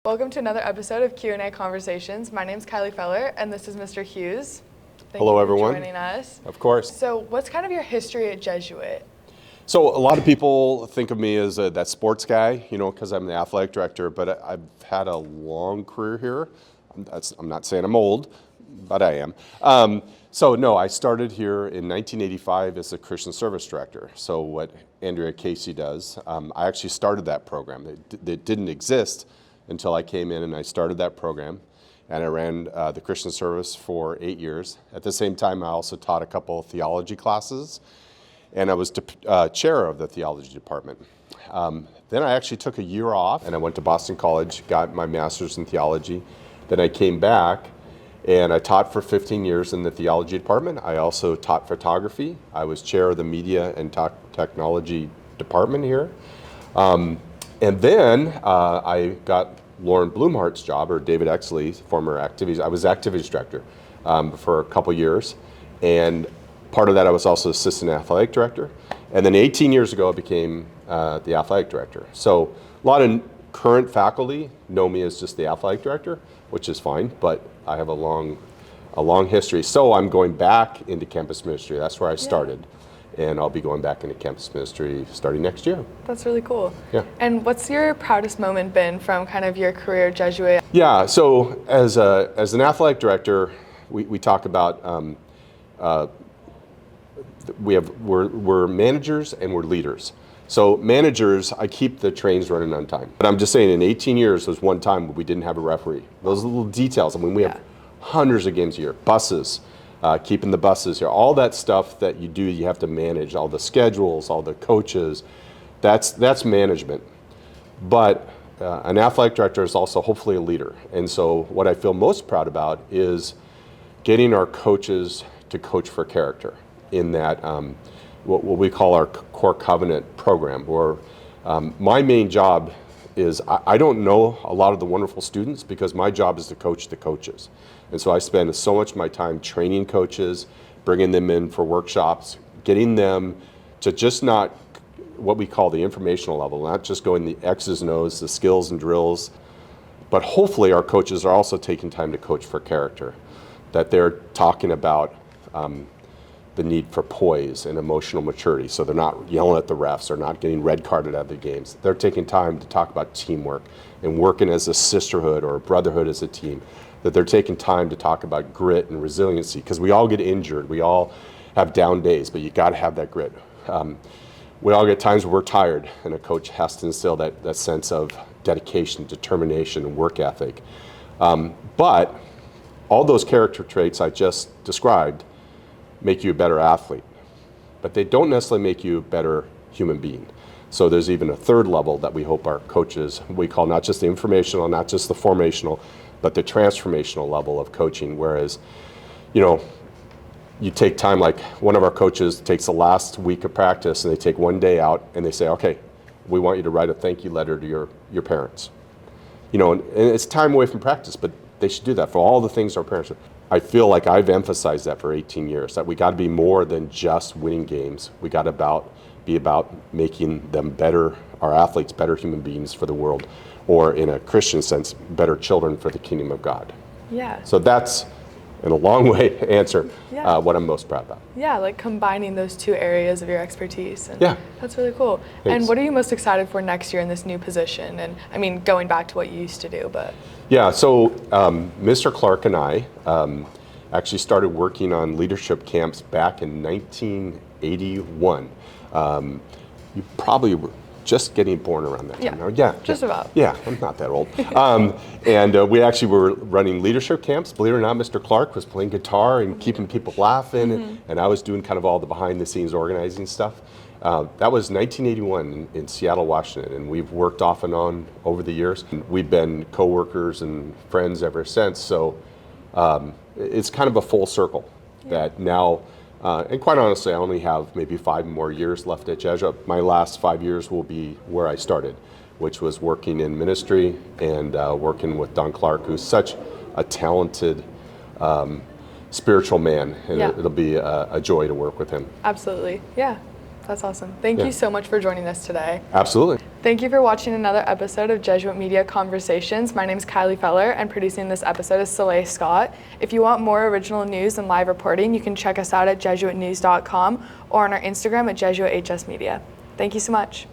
Welcome to another episode of Q&A Conversations. My name's Kiley Feller, and this is Mr. Hughes. Hello, everyone. Thank you for joining us. Of course. So what's kind of your history at Jesuit? So a lot of people think of me as that sports guy, because I'm the athletic director, but I've had a long career here. I'm not saying I'm old, but I am. No, I started here in 1985 as a Christian service director. So what Andrea Casey does, I actually started that program. It didn't exist until I came in and I started that program. And I ran the Christian service for 8 years. At the same time, I also taught a couple of theology classes, and I was chair of the theology department. Then I actually took a year off, and I went to Boston College, got my master's in theology. Then I came back, and I taught for 15 years in the theology department. I also taught photography. I was chair of the media and technology department here. And then I got Lauren Blumhardt's job, or David Exley's former activities. I was activities director for a couple years, and part of that I was also assistant athletic director. And then 18 years ago I became the athletic director. So a lot of current faculty know me as just the athletic director, which is fine, but I have a long history. So I'm going back into campus ministry. That's where I started. And I'll be going back into campus ministry starting next year. That's really cool. Yeah. And what's your proudest moment been from kind of your career at Jesuit? Yeah, so as an athletic director, we talk about, we're managers and we're leaders. So managers, I keep the trains running on time. But I'm just saying in 18 years, there's one time we didn't have a referee. Those little details, we have hundreds of games a year, buses, keeping the buses here, all that stuff that you do, you have to manage, all the schedules, all the coaches, that's management. But an athletic director is also hopefully a leader. And so what I feel most proud about is getting our coaches to coach for character in that what we call our core covenant program, where my main job is I don't know a lot of the wonderful students because my job is to coach the coaches. And so I spend so much of my time training coaches, bringing them in for workshops, getting them to just not what we call the informational level, not just going the X's and O's, the skills and drills, but hopefully our coaches are also taking time to coach for character, that they're talking about the need for poise and emotional maturity. So they're not yelling at the refs, they're not getting red carded out of the games. They're taking time to talk about teamwork and working as a sisterhood or a brotherhood as a team. That they're taking time to talk about grit and resiliency, because we all get injured, we all have down days, but you gotta have that grit. We all get times where we're tired, and a coach has to instill that sense of dedication, determination, and work ethic. But all those character traits I just described make you a better athlete, but they don't necessarily make you a better human being. So there's even a third level that we hope our coaches, we call not just the informational, not just the formational, but the transformational level of coaching. Whereas, you take time, like one of our coaches takes the last week of practice and they take one day out and they say, okay, we want you to write a thank you letter to your parents. And it's time away from practice, but they should do that for all the things our parents do. I feel like I've emphasized that for 18 years, that we got to be more than just winning games. We got to be about making them better, our athletes better human beings for the world, or in a Christian sense, better children for the kingdom of God. Yeah. So that's, in a long way to answer, what I'm most proud about. Yeah, like combining those two areas of your expertise. And yeah. That's really cool. Thanks. And what are you most excited for next year in this new position? And going back to what you used to do, but. Yeah, so Mr. Clark and I actually started working on leadership camps back in 1981. You probably were just getting born around that time. Just about. Yeah, I'm not that old. And we actually were running leadership camps. Believe it or not, Mr. Clark was playing guitar and keeping people laughing, and I was doing kind of all the behind-the-scenes organizing stuff. That was 1981 in Seattle, Washington, and we've worked off and on over the years. We've been co-workers and friends ever since, so it's kind of a full circle that now. And quite honestly, I only have maybe 5 more years left at Jesuit. My last 5 years will be where I started, which was working in ministry and working with Don Clark, who's such a talented spiritual man. And it'll be a joy to work with him. Absolutely, yeah. That's awesome. Thank Yeah. you so much for joining us today. Absolutely. Thank you for watching another episode of Jesuit Media Conversations. My name is Kiley Feller, and producing this episode is Soleil Scott. If you want more original news and live reporting, you can check us out at jesuitnews.com or on our Instagram at JesuitHSmedia. Thank you so much.